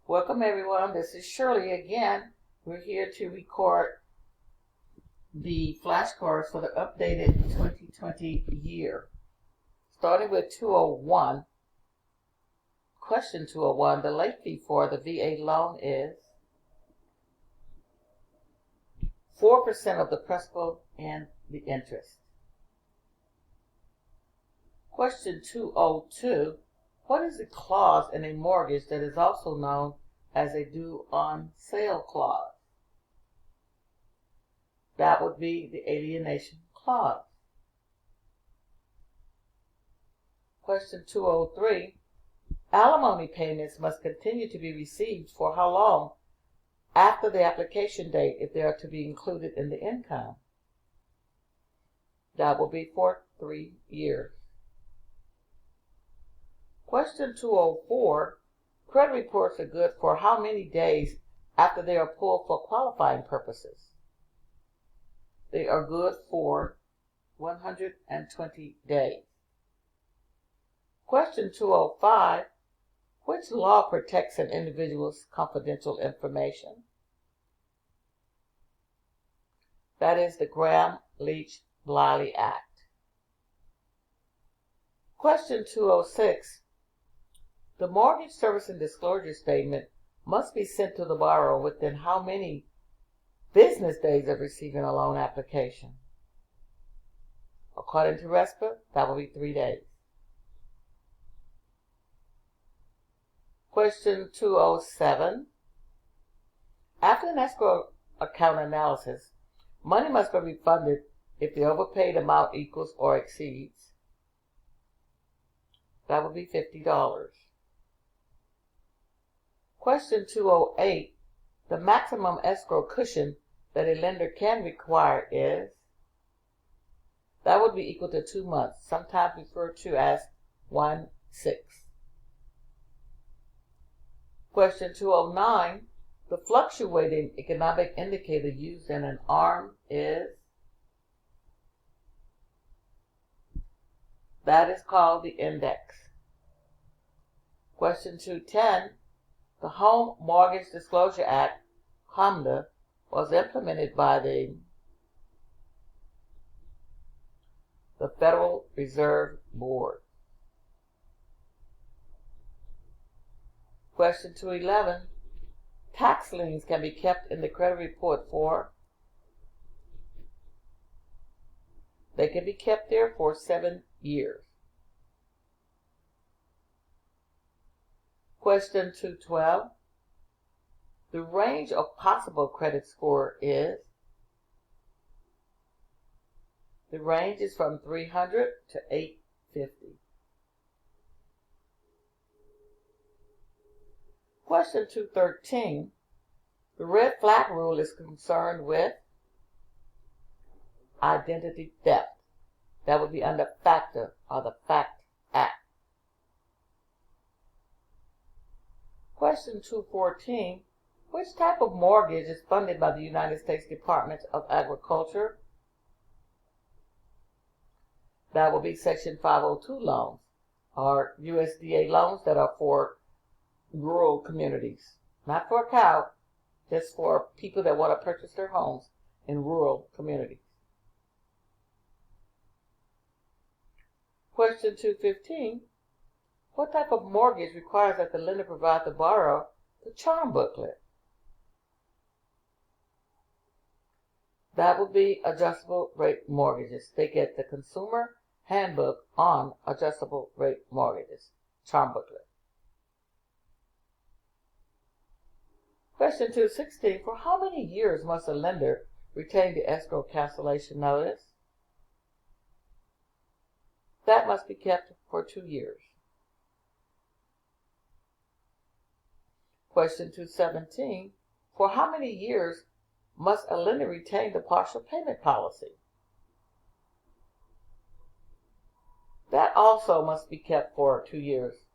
Welcome everyone, this is Shirley again. We're here to record the flashcards for the updated 2020 year. Starting with 201, question 201, the late fee for the VA loan is 4% of the principal and the interest. Question 202, what is a clause in a mortgage that is also known as a due on sale clause? That would be the alienation clause. Question 203, alimony payments must continue to be received for how long after the application date if they are to be included in the income? That will be for 3 years. Question 204, credit reports are good for how many days after they are pulled for qualifying purposes? They are good for 120 days. Question 205, which law protects an individual's confidential information? That is the Graham-Leach-Bliley Act. Question 206, the mortgage servicing disclosure statement must be sent to the borrower within how many business days of receiving a loan application? According to RESPA, that will be 3 days. Question 207, after an escrow account analysis, money must be refunded if the overpaid amount equals or exceeds. That would be $50. Question 208, the maximum escrow cushion that a lender can require is? That would be equal to 2 months, sometimes referred to as 1/6. Question 209, the fluctuating economic indicator used in an ARM is? That is called the index. Question 210, the Home Mortgage Disclosure Act, HMDA, was implemented by the Federal Reserve Board. Question 211, tax liens can be kept in the credit report for? They can be kept there for 7 years. Question 212, the range of possible credit score is? The range is from 300 to 850. Question 213, the red flag rule is concerned with identity theft. That would be under FACTA or the FACT Act. Question 214, which type of mortgage is funded by the United States Department of Agriculture? That will be Section 502 loans, or USDA loans that are for rural communities. Not for a cow, just for people that want to purchase their homes in rural communities. Question 215, what type of mortgage requires that the lender provide the borrower the charm booklet? That would be adjustable rate mortgages. They get the Consumer Handbook on Adjustable Rate Mortgages, charm booklet. Question 216, for how many years must a lender retain the escrow cancellation notice? That must be kept for 2 years. Question 217, for how many years must a lender retain the partial payment policy? That also must be kept for 2 years.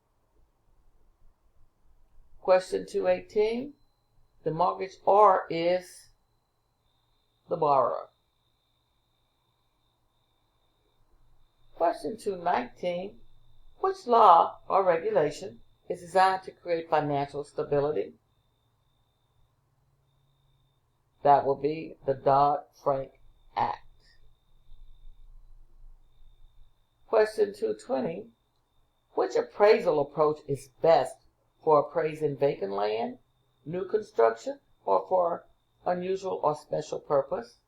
Question 218, the mortgagor is the borrower. Question 219, which law or regulation is designed to create financial stability? That will be the Dodd-Frank Act. Question 220. Which appraisal approach is best for appraising vacant land, new construction, or for unusual or special purpose?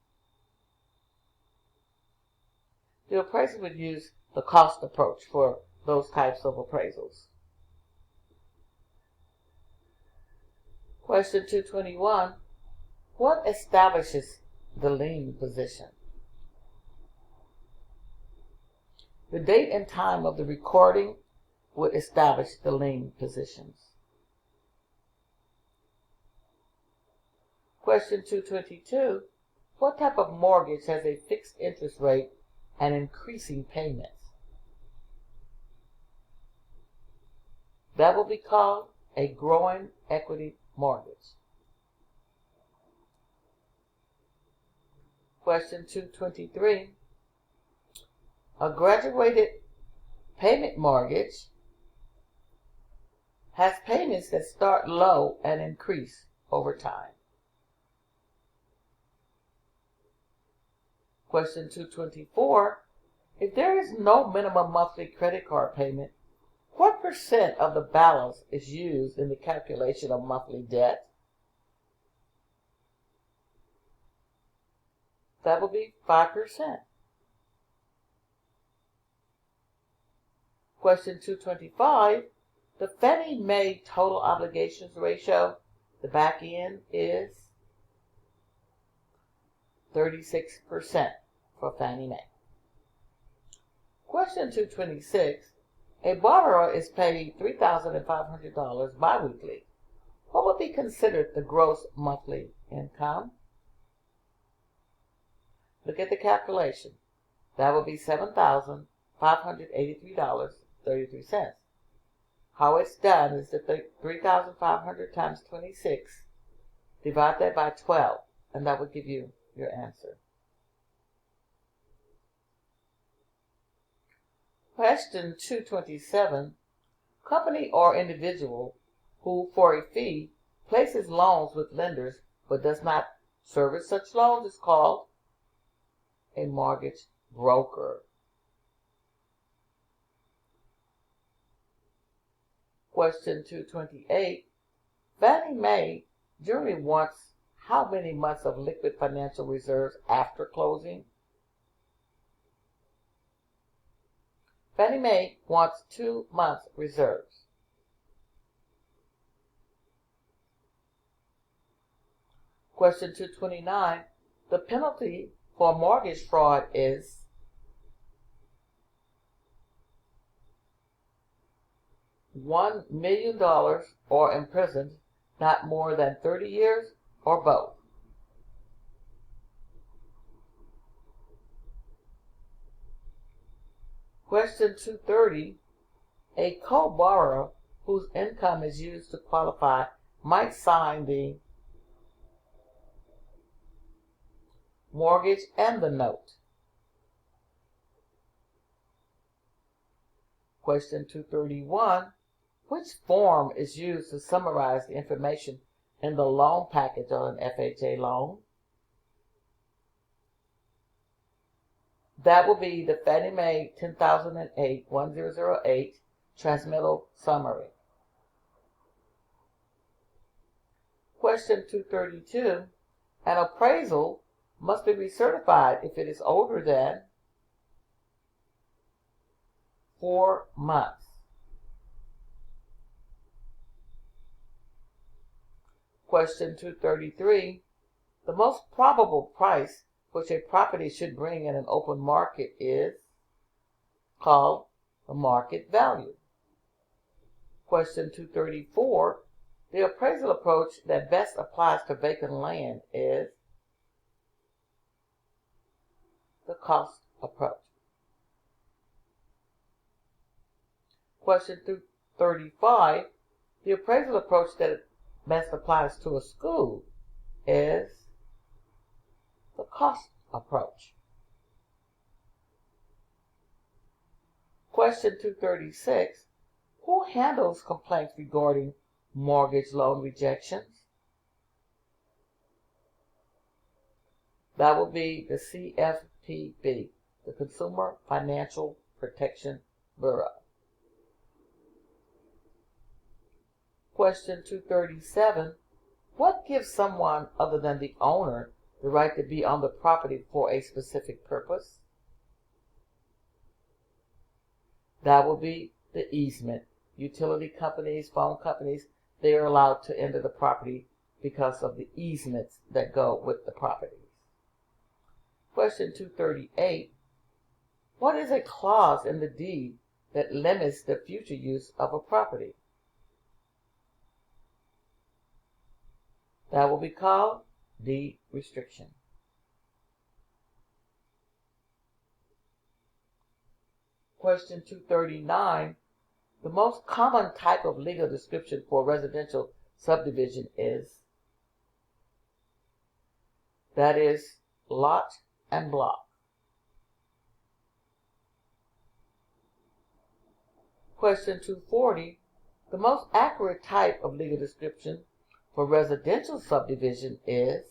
The appraiser would use the cost approach for those types of appraisals. Question 221. What establishes the lien position? The date and time of the recording would establish the lien positions. Question 222. What type of mortgage has a fixed interest rate and increasing payments? That will be called a growing equity mortgage. Question 223. A graduated payment mortgage has payments that start low and increase over time. Question 224. If there is no minimum monthly credit card payment, what percent of the balance is used in the calculation of monthly debt? That will be 5%. Question 225. The Fannie Mae total obligations ratio, the back end is 36% for Fannie Mae. Question 226. A borrower is paid $3,500 biweekly. What would be considered the gross monthly income? Look at the calculation. That would be $7,583.33. How it's done is to take 3,500 times 26, divide that by 12, and that would give you your answer. Question 227. Company or individual who, for a fee, places loans with lenders but does not service such loans is called a mortgage broker. Question 228. Fannie Mae generally wants how many months of liquid financial reserves after closing? Fannie Mae wants 2 months reserves. Question 229. The penalty for mortgage fraud is $1 million or imprisoned not more than 30 years or both. Question 230. A co-borrower whose income is used to qualify might sign the mortgage and the note. Question 231. Which form is used to summarize the information in the loan package on an FHA loan? That will be the Fannie Mae 1008-1008 Transmittal Summary. Question 232. An appraisal must be recertified if it is older than 4 months. Question 233. The most probable price which a property should bring in an open market is called the market value. Question 234. The appraisal approach that best applies to vacant land is the cost approach. Question 235. The appraisal approach that best applies to a school is the cost approach. Question 236. Who handles complaints regarding mortgage loan rejections? That will be the CFPB, the Consumer Financial Protection Bureau. Question 237. What gives someone other than the owner the right to be on the property for a specific purpose? That will be the easement. Utility companies, phone companies, they are allowed to enter the property because of the easements that go with the properties. Question 238. What is a clause in the deed that limits the future use of a property? That will be called deed restriction. Question 239. The most common type of legal description for residential subdivision is, that is, lot and block. Question 240. The most accurate type of legal description for residential subdivision is,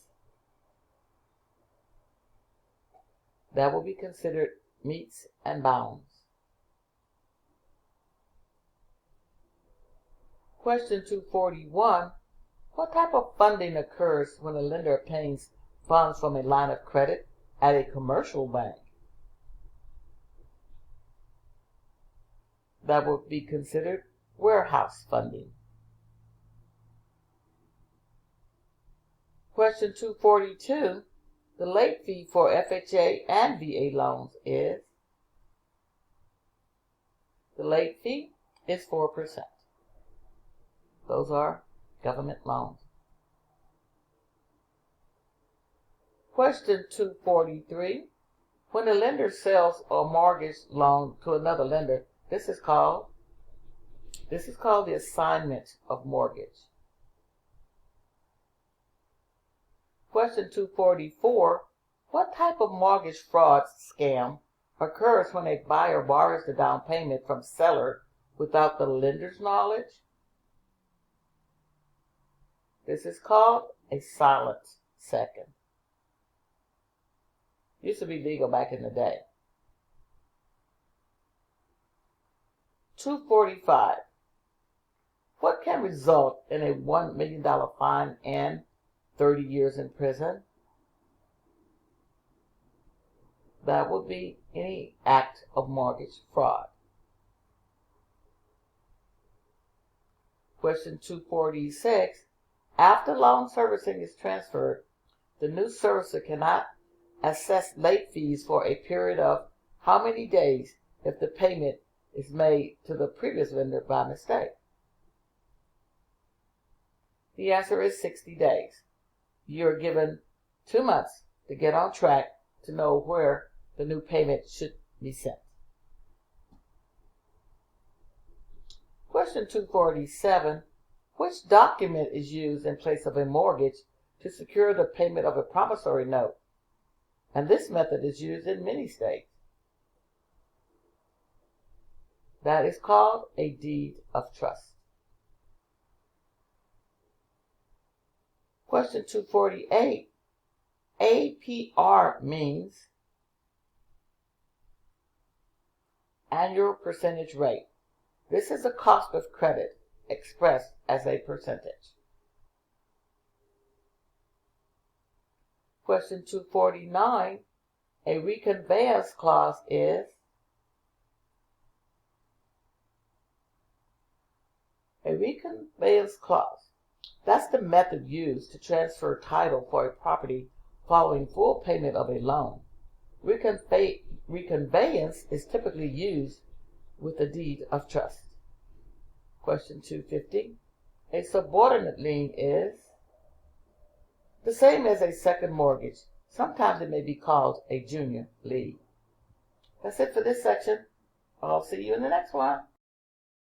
that will be considered meets and bounds. Question 241. What type of funding occurs when a lender obtains funds from a line of credit at a commercial bank? That would be considered warehouse funding. Question 242. The late fee for FHA and VA loans is, the late fee is 4%. Those are government loans. Question 243. When a lender sells a mortgage loan to another lender, this is called the assignment of mortgage. Question 244. What type of mortgage fraud scam occurs when a buyer borrows the down payment from seller without the lender's knowledge? This is called a silent second. Used to be legal back in the day. 245. What can result in a $1 million fine and 30 years in prison? That would be any act of mortgage fraud. Question 246. After loan servicing is transferred, the new servicer cannot assess late fees for a period of how many days if the payment is made to the previous lender by mistake? The answer is 60 days. You're given 2 months to get on track to know where the new payment should be sent. Question 247. Which document is used in place of a mortgage to secure the payment of a promissory note? And this method is used in many states. That is called a deed of trust. Question 248. APR means annual percentage rate. This is the cost of credit expressed as a percentage. Question 249. A reconveyance clause is a reconveyance clause. That's the method used to transfer title for a property following full payment of a loan. Reconveyance is typically used with a deed of trust. Question 250. A subordinate lien is the same as a second mortgage. Sometimes it may be called a junior lien. That's it for this section. I'll see you in the next one.